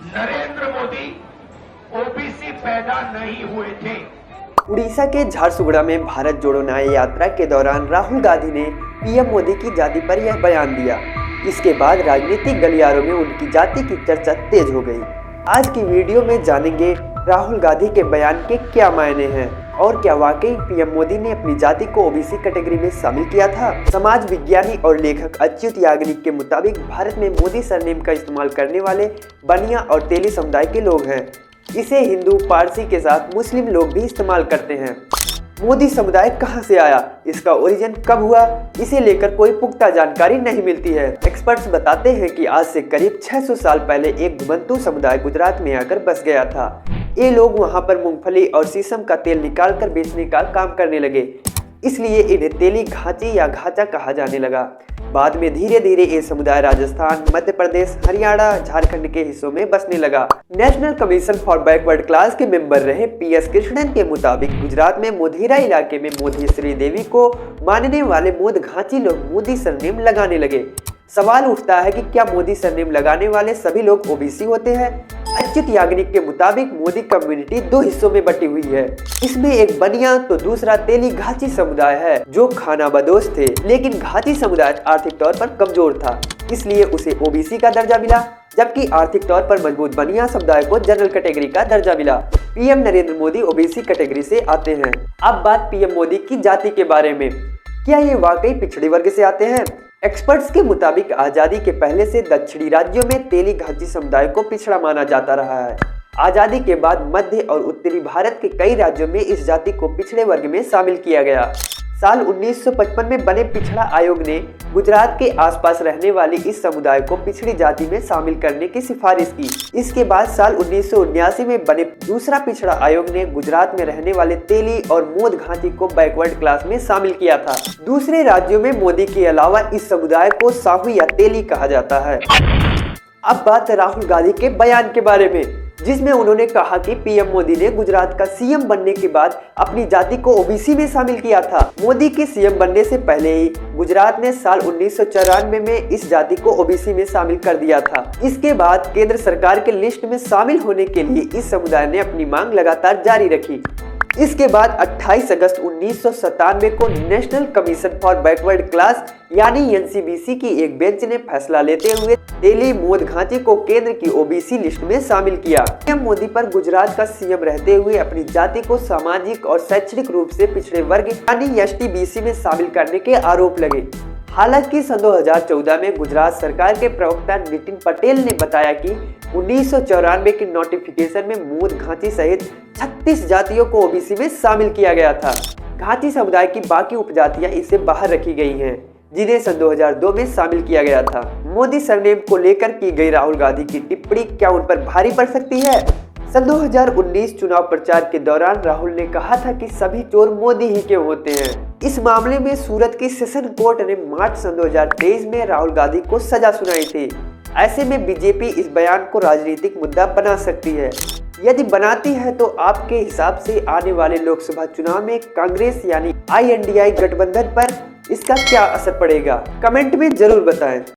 Narendra Modi OBC पैदा नहीं हुए थे। उड़ीसा के झारसुगुड़ा में भारत जोड़ो न्याय यात्रा के दौरान राहुल गांधी ने पीएम मोदी की जाति पर यह बयान दिया। इसके बाद राजनीतिक गलियारों में उनकी जाति की चर्चा तेज हो गई। आज की वीडियो में जानेंगे राहुल गांधी के बयान के क्या मायने हैं और क्या वाकई पीएम मोदी ने अपनी जाति को ओबीसी कैटेगरी में शामिल किया था। समाज विज्ञानी और लेखक अच्युत याग्निक के मुताबिक भारत में मोदी सरनेम का इस्तेमाल करने वाले बनिया और तेली समुदाय के लोग हैं। इसे हिंदू, पारसी के साथ मुस्लिम लोग भी इस्तेमाल करते हैं। मोदी समुदाय कहां से आया, इसका ओरिजिन कब हुआ, इसे लेकर कोई पुख्ता जानकारी नहीं मिलती है। एक्सपर्ट्स बताते हैं कि आज से करीब 600 साल पहले एक घुमंतू समुदाय गुजरात में आकर बस गया था। ये लोग वहां पर मूंगफली और शीशम का तेल निकालकर बेचने का काम करने लगे, इसलिए इन्हें तेली घाची या घाचा कहा जाने लगा। बाद में धीरे धीरे ये समुदाय राजस्थान, मध्य प्रदेश, हरियाणा, झारखंड के हिस्सों में बसने लगा। National commission for backward class के मेंबर रहे पीएस कृष्णन के मुताबिक गुजरात में मोधेरा इलाके में मोदी श्री देवी को मानने वाले मोद घाची लोग मोदी सरनेम लगाने लगे। सवाल उठता है कि क्या मोदी सरनेम लगाने वाले सभी लोग ओबीसी होते हैं? अच्युत याग्निक के मुताबिक मोदी कम्युनिटी दो हिस्सों में बटी हुई है। इसमें एक बनिया तो दूसरा तेली घाची समुदाय है जो खानाबदोश थे, लेकिन घाची समुदाय आर्थिक तौर पर कमजोर था, इसलिए उसे ओबीसी का दर्जा मिला, जबकि आर्थिक तौर पर मजबूत बनिया समुदाय को जनरल कैटेगरी का दर्जा मिला। PM Narendra Modi OBC category से आते हैं। अब बात पीएम मोदी की जाति के बारे में, क्या ये वाकई पिछड़े वर्ग से आते हैं? एक्सपर्ट्स के मुताबिक आजादी के पहले से दक्षिणी राज्यों में तेली घाची समुदाय को पिछड़ा माना जाता रहा है। आजादी के बाद मध्य और उत्तरी भारत के कई राज्यों में इस जाति को पिछड़े वर्ग में शामिल किया गया। साल 1955 में बने पिछड़ा आयोग ने गुजरात के आसपास रहने वाली इस समुदाय को पिछड़ी जाति में शामिल करने की सिफारिश की। इसके बाद साल 1979 में बने दूसरा पिछड़ा आयोग ने गुजरात में रहने वाले तेली और मोद घाटी को बैकवर्ड क्लास में शामिल किया था। दूसरे राज्यों में मोदी के अलावा इस समुदाय को साहू या तेली कहा जाता है। अब बात राहुल गांधी के बयान के बारे में, जिसमें उन्होंने कहा कि पीएम मोदी ने गुजरात का सीएम बनने के बाद अपनी जाति को ओबीसी में शामिल किया था। मोदी के सीएम बनने से पहले ही गुजरात ने साल 1994 में इस जाति को ओबीसी में शामिल कर दिया था। इसके बाद केंद्र सरकार के लिस्ट में शामिल होने के लिए इस समुदाय ने अपनी मांग लगातार जारी रखी। इसके बाद 28 अगस्त 1997 को national commission for backward class यानी एनसीबीसी की एक बेंच ने फैसला लेते हुए तेली मोद घाटी को केंद्र की ओबीसी लिस्ट में शामिल किया। पीएम मोदी पर गुजरात का सीएम रहते हुए अपनी जाति को सामाजिक और शैक्षणिक रूप से पिछड़े वर्ग यानी एसटीबीसी में शामिल करने के आरोप लगे। हालांकि सन 2014 में गुजरात सरकार के प्रवक्ता नितिन पटेल ने बताया कि 1994 के नोटिफिकेशन में मोद घाटी सहित 36 जातियों को ओबीसी में शामिल किया गया था। घाटी समुदाय की बाकी उपजातियां इससे बाहर रखी गई हैं, जिन्हें सन 2002 में शामिल किया गया था। मोदी सरनेम को लेकर की गई राहुल गांधी की टिप्पणी क्या उन पर भारी पड़ सकती है? सन 2019 चुनाव प्रचार के दौरान राहुल ने कहा था कि सभी चोर मोदी ही के होते हैं। इस मामले में सूरत की सेशन कोर्ट ने मार्च सन 2023 में राहुल गांधी को सजा सुनाई थी। ऐसे में बीजेपी इस बयान को राजनीतिक मुद्दा बना सकती है। यदि बनाती है तो आपके हिसाब से आने वाले लोकसभा चुनाव में कांग्रेस यानी INDI गठबंधन पर इसका क्या असर पड़ेगा? कमेंट में जरूर बताएं।